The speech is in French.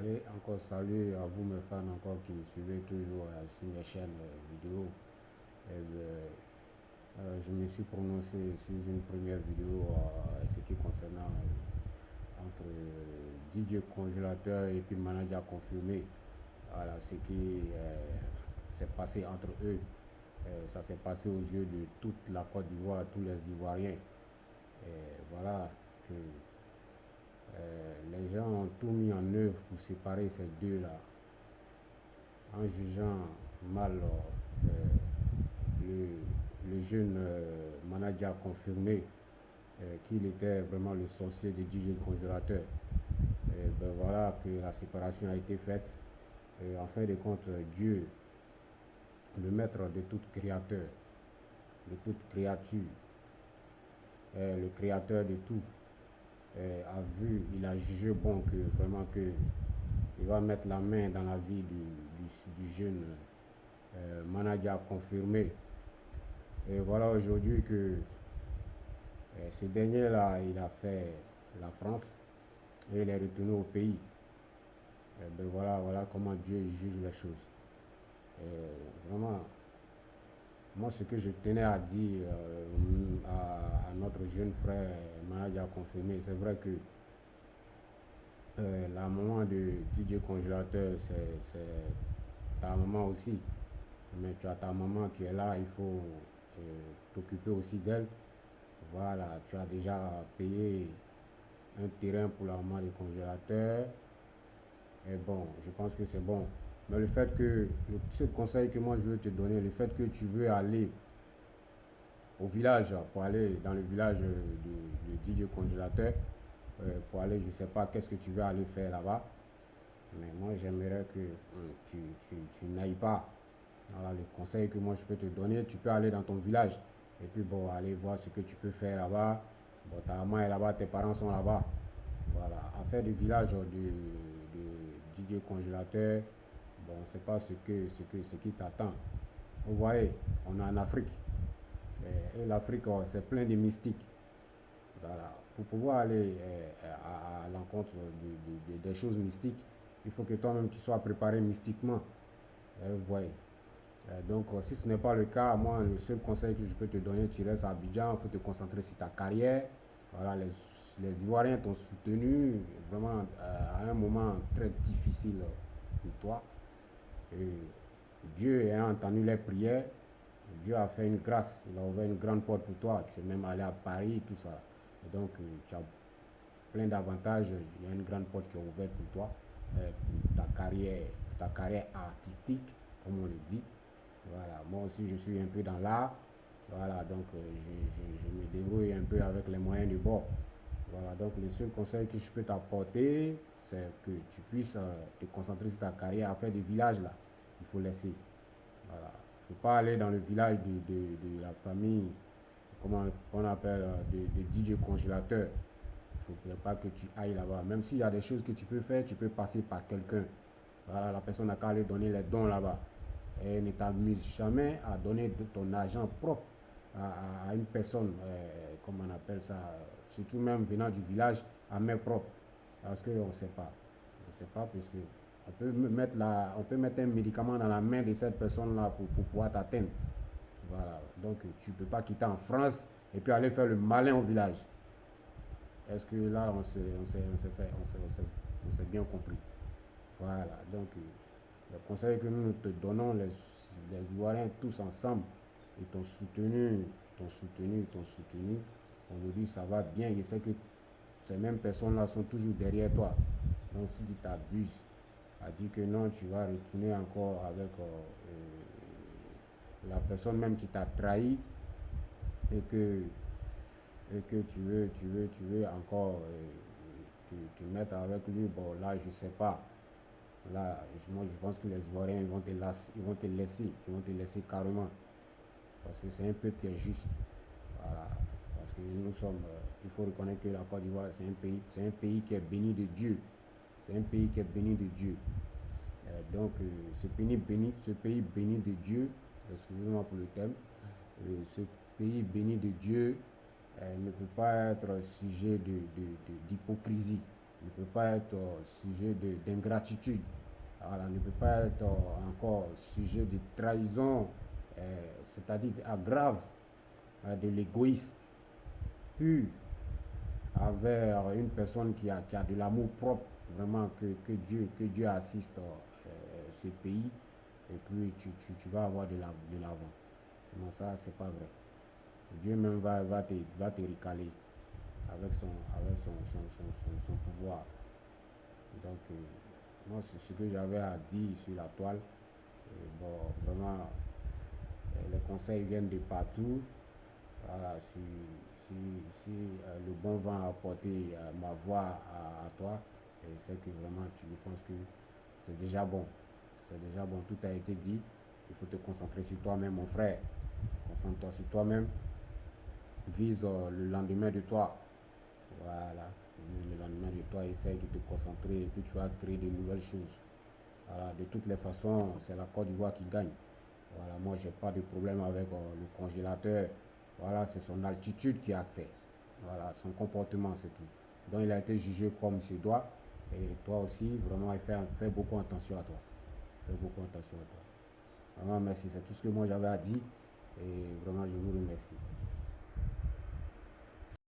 Allez, encore salut à vous mes fans encore qui me suivez toujours sur mes chaînes vidéo. Je me suis prononcé sur une première vidéo ce qui concernant entre DJ congélateur et puis manager confirmé. Voilà ce qui s'est passé entre eux. Ça s'est passé aux yeux de toute la Côte d'Ivoire, tous les Ivoiriens. Voilà que les gens ont tout mis en œuvre pour séparer ces deux-là, en jugeant mal le jeune manager confirmé qu'il était vraiment le sorcier de DJ Congélateur. Ben voilà que la séparation a été faite. En fin de compte, Dieu, le maître de tout créateur, de toute créature, le créateur de tout, il a jugé bon que vraiment que il va mettre la main dans la vie du jeune manager confirmé. Et voilà aujourd'hui que ce dernier-là, il a fait la France et il est retourné au pays. Et ben voilà comment Dieu juge les choses. Vraiment, moi ce que je tenais à dire à notre jeune frère manager confirmé, c'est vrai que la maman de DJ Congélateur, c'est ta maman aussi. Mais tu as ta maman qui est là, il faut t'occuper aussi d'elle. Voilà, tu as déjà payé un terrain pour la maman du congélateur. Et bon, je pense que c'est bon. Mais le fait que, le seul conseil que moi je veux te donner, le fait que tu veux aller au village, pour aller dans le village de DJ Congélateur, pour aller, je ne sais pas qu'est-ce que tu veux aller faire là-bas. Mais moi j'aimerais que tu n'ailles pas. Voilà le conseil que moi je peux te donner. Tu peux aller dans ton village et puis bon, aller voir ce que tu peux faire là-bas. Bon, ta maman est là-bas, tes parents sont là-bas. Voilà, à faire du village de DJ Congélateur, bon, on ne sait pas ce qui t'attend. Vous voyez, on est en Afrique. Et l'Afrique, c'est plein de mystiques. Voilà. Pour pouvoir aller à l'encontre des choses mystiques, il faut que toi-même tu sois préparé mystiquement. Vous voyez. Donc, si ce n'est pas le cas, moi, le seul conseil que je peux te donner, tu restes à Abidjan, il faut te concentrer sur ta carrière. Voilà, les Ivoiriens t'ont soutenu vraiment à un moment très difficile pour toi. Et Dieu ayant entendu les prières, Dieu a fait une grâce, il a ouvert une grande porte pour toi. Tu es même allé à Paris, tout ça. Et donc, tu as plein d'avantages. Il y a une grande porte qui est ouverte pour toi, pour ta carrière artistique, comme on le dit. Voilà, moi aussi je suis un peu dans l'art. Voilà, donc je me débrouille un peu avec les moyens du bord. Voilà, donc le seul conseil que je peux t'apporter, c'est que tu puisses te concentrer sur ta carrière à faire des villages là. Il faut laisser. Voilà. Il ne faut pas aller dans le village de la famille, comment on appelle, de DJ congélateur. Il ne faut pas que tu ailles là-bas. Même s'il y a des choses que tu peux faire, tu peux passer par quelqu'un. Voilà, la personne n'a qu'à aller donner les dons là-bas. Et ne t'amuse jamais à donner de ton argent propre à une personne, comme on appelle ça, surtout même venant du village, à main propre. Parce qu'on ne sait pas. On ne sait pas, puisque on peut mettre un médicament dans la main de cette personne-là pour pouvoir t'atteindre. Voilà. Donc tu ne peux pas quitter en France et puis aller faire le malin au village. Est-ce que là, on s'est bien compris? Voilà. Donc, le conseil que nous te donnons, les Ivoiriens tous ensemble, ils t'ont soutenu, t'ont soutenu. On nous dit ça va bien. Je sais que ces mêmes personnes-là sont toujours derrière toi. Donc si tu t'abuses, a dit que non, tu vas retourner encore avec la personne même qui t'a trahi et que, tu veux encore te mettre avec lui. Bon, là, je sais pas. Là, moi, je pense que les Ivoiriens ils vont te laisser carrément. Parce que c'est un peuple qui est juste. Voilà. Parce que nous sommes, il faut reconnaître que la Côte d'Ivoire, c'est un pays qui est béni de Dieu. C'est un pays qui est béni de Dieu. Donc, ce pays béni de Dieu, excusez-moi pour le thème, ce pays béni de Dieu ne peut pas être sujet d'hypocrisie. ne peut pas être sujet d'ingratitude. Voilà, ne peut pas être encore sujet de trahison, c'est-à-dire aggrave de l'égoïsme pur envers une personne qui a de l'amour propre, vraiment que Dieu assiste ce pays, et puis tu vas avoir de l'avant. Non, ça, c'est pas vrai. Dieu même va te recaler avec son pouvoir. Donc, moi, c'est ce que j'avais à dire sur la toile. Et bon, vraiment, les conseils viennent de partout. Voilà, si le bon vent a apporté ma voix à toi, c'est que vraiment, je pense que c'est déjà bon. C'est déjà bon, tout a été dit. Il faut te concentrer sur toi-même, mon frère. Concentre-toi sur toi-même. Vise le lendemain de toi. Voilà. Le lendemain de toi, essaye de te concentrer et puis tu vas créer de nouvelles choses. Voilà. De toutes les façons, c'est la Côte d'Ivoire qui gagne. Voilà. Moi, j'ai pas de problème avec le congélateur. Voilà, c'est son altitude qui a fait. Voilà, son comportement, c'est tout. Donc, il a été jugé comme il se doit. Et toi aussi, vraiment, fais beaucoup attention à toi. Fais beaucoup attention à toi. Vraiment, merci. C'est tout ce que moi j'avais à dire. Et vraiment, je vous remercie.